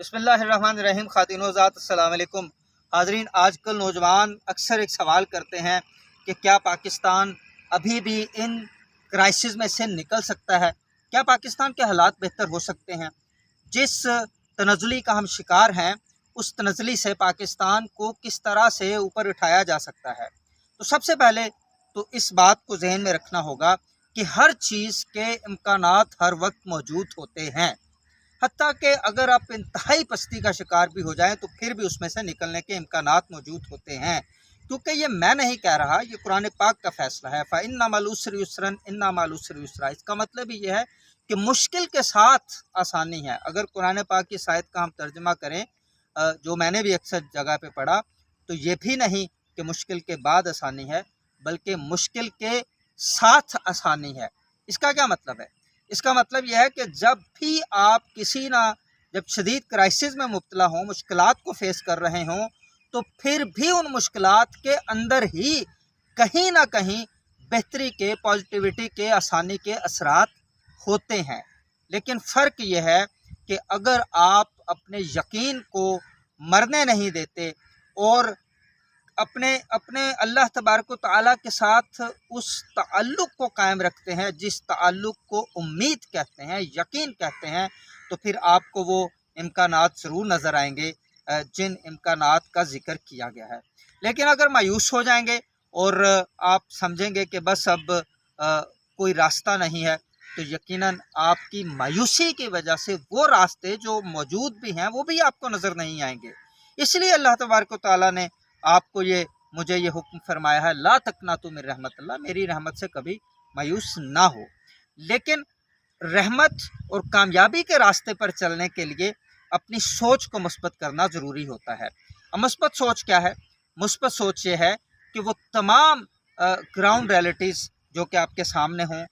बिस्मिल्लाहिर्रहमानिर्रहीम। ख़ातिनो ज़ात अस्सलाम वालेकुम। हाज़रीन, आजकल नौजवान अक्सर एक सवाल करते हैं कि क्या पाकिस्तान अभी भी इन क्राइसिस में से निकल सकता है, क्या पाकिस्तान के हालात बेहतर हो सकते हैं। जिस तनज़ुली का हम शिकार हैं, उस तनज़ुली से पाकिस्तान को किस तरह से ऊपर उठाया जा सकता है। तो सबसे पहले तो इस बात को जहन में रखना होगा कि हर चीज़ के इम्कानात हर वक्त मौजूद होते हैं। हत्ता कि अगर आप इंतहाई पस्ती का शिकार भी हो जाएं तो फिर भी उसमें से निकलने के इम्कानात मौजूद होते हैं। क्योंकि ये मैं नहीं कह रहा, ये कुरान पाक का फैसला है। फ़इन्ना मअल उस्रि युस्रन इन्ना मअल उस्रि युस्रा। इसका मतलब ये है कि मुश्किल के साथ आसानी है। अगर कुरान पाक की आयत का हम तर्जमा करें, जो मैंने भी अक्सर जगह पे पढ़ा, तो ये भी नहीं कि मुश्किल के बाद आसानी है, बल्कि मुश्किल के साथ आसानी है। इसका क्या मतलब है? इसका मतलब यह है कि जब भी आप जब शदीद क्राइसिस में मुब्तला हों, मुश्किलात को फेस कर रहे हों, तो फिर भी उन मुश्किलात के अंदर ही कहीं ना कहीं बेहतरी के, पॉजिटिविटी के, आसानी के असरात होते हैं। लेकिन फ़र्क यह है कि अगर आप अपने यकीन को मरने नहीं देते और अपने अपने अल्लाह तबारक व तआला के साथ उस ताल्लुक़ को कायम रखते हैं, जिस ताल्लुक़ को उम्मीद कहते हैं, यकीन कहते हैं, तो फिर आपको वो इम्कानात ज़रूर नज़र आएंगे जिन इम्कानात का ज़िक्र किया गया है। लेकिन अगर मायूस हो जाएंगे और आप समझेंगे कि बस अब कोई रास्ता नहीं है, तो यकीनन आपकी मायूसी की वजह से वो रास्ते जो मौजूद भी हैं वो भी आपको नज़र नहीं आएंगे। इसलिए अल्लाह तबारक व तआला ने आपको मुझे ये हुक्म फरमाया है, ला तकनातु मिन रहमतिल्लाह, मेरी रहमत से कभी मायूस ना हो। लेकिन रहमत और कामयाबी के रास्ते पर चलने के लिए अपनी सोच को मुस्बत करना ज़रूरी होता है। अब मुस्बत सोच क्या है? मुस्बत सोच ये है कि वो तमाम ग्राउंड रियलिटीज़ जो कि आपके सामने हों,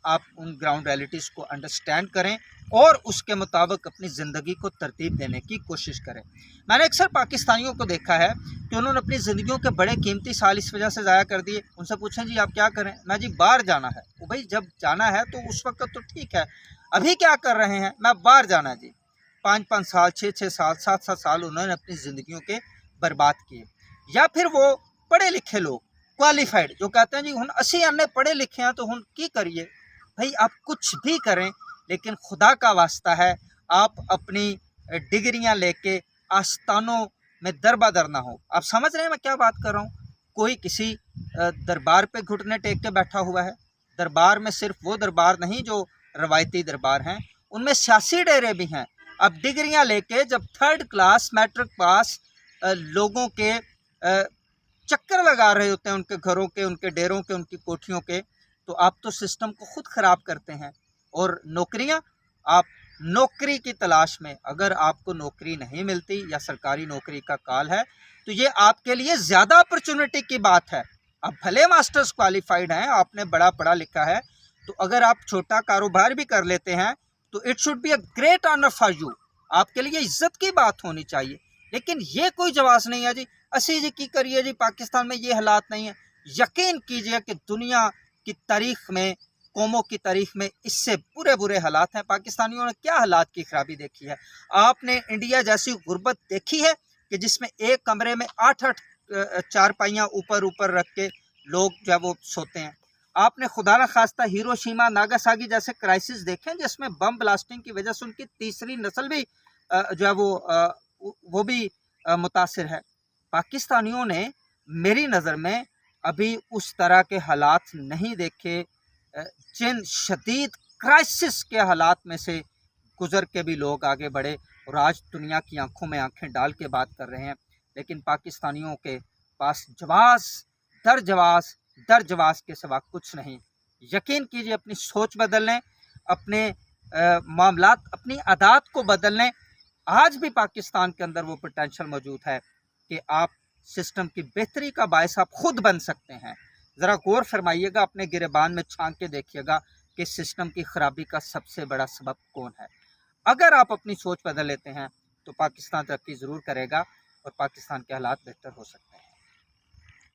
आप उन ग्राउंड रियलिटीज़ को अंडरस्टैंड करें और उसके मुताबिक अपनी ज़िंदगी को तरतीब देने की कोशिश करें। मैंने अक्सर पाकिस्तानियों को देखा है कि उन्होंने अपनी ज़िंदगियों के बड़े कीमती साल इस वजह से ज़ाया कर दिए। उनसे पूछें जी आप क्या करें? मैं जी बाहर जाना है। वो भाई जब जाना है तो उस वक्त तो ठीक है, अभी क्या कर रहे हैं? मैं बाहर जाना है जी। 5-5 साल, 6-6 साल, 7-7 साल उन्होंने अपनी ज़िंदगियों के बर्बाद किए। या फिर वो पढ़े लिखे लोग, क्वालिफाइड, जो कहते हैं जी हुन असी अन्ने पढ़े लिखे हैं तो हुन की करिए। भाई आप कुछ भी करें, लेकिन खुदा का वास्ता है आप अपनी डिग्रियां लेके आस्थानों में दरबदर ना हो। आप समझ रहे हैं मैं क्या बात कर रहा हूँ? कोई किसी दरबार पे घुटने टेक के बैठा हुआ है। दरबार में सिर्फ वो दरबार नहीं जो रवायती दरबार हैं, उनमें सियासी डेरे भी हैं। अब डिग्रियां लेके जब 3rd क्लास मैट्रिक पास लोगों के चक्कर लगा रहे होते हैं, उनके घरों के, उनके डेरों के, उनकी कोठियों के, तो आप तो सिस्टम को खुद ख़राब करते हैं। और नौकरियां, आप नौकरी की तलाश में, अगर आपको नौकरी नहीं मिलती या सरकारी नौकरी का काल है, तो ये आपके लिए ज़्यादा अपॉर्चुनिटी की बात है। आप भले मास्टर्स क्वालिफाइड हैं, आपने बड़ा पढ़ा लिखा है, तो अगर आप छोटा कारोबार भी कर लेते हैं तो it should be a great honour for you. आपके लिए इज्जत की बात होनी चाहिए। लेकिन ये कोई जवाब नहीं है जी असी जी की करिए जी, पाकिस्तान में ये हालात नहीं है। यकीन कीजिए कि दुनिया की तारीख में, कौमों की तारीख में इससे बुरे बुरे हालात हैं। पाकिस्तानियों ने क्या हालात की खराबी देखी है? आपने इंडिया जैसी गुर्बत देखी है कि जिसमें एक कमरे में 8-8 चारपाइयाँ ऊपर ऊपर रख के लोग जो है वो सोते हैं। आपने खुदा न खास्ता हिरोशिमा नागासाकी जैसे क्राइसिस देखे हैं जिसमें बम ब्लास्टिंग की वजह से उनकी तीसरी नस्ल भी जो है वो भी मुतासिर है। पाकिस्तानियों ने मेरी नज़र में अभी उस तरह के हालात नहीं देखे जिन शदीद क्राइसिस के हालात में से गुज़र के भी लोग आगे बढ़े और आज दुनिया की आंखों में आंखें डाल के बात कर रहे हैं। लेकिन पाकिस्तानियों के पास दर जवाज़ के सिवा कुछ नहीं। यकीन कीजिए, अपनी सोच बदल लें, अपने मामलात, अपनी आदत को बदल लें। आज भी पाकिस्तान के अंदर वो पोटेंशियल मौजूद है कि आप सिस्टम की बेहतरी का बायस आप खुद बन सकते हैं। ज़रा गौर फरमाइएगा, अपने गिरेबान में झांक के देखिएगा कि सिस्टम की ख़राबी का सबसे बड़ा सबब कौन है। अगर आप अपनी सोच बदल लेते हैं तो पाकिस्तान तरक्की ज़रूर करेगा और पाकिस्तान के हालात बेहतर हो सकते हैं।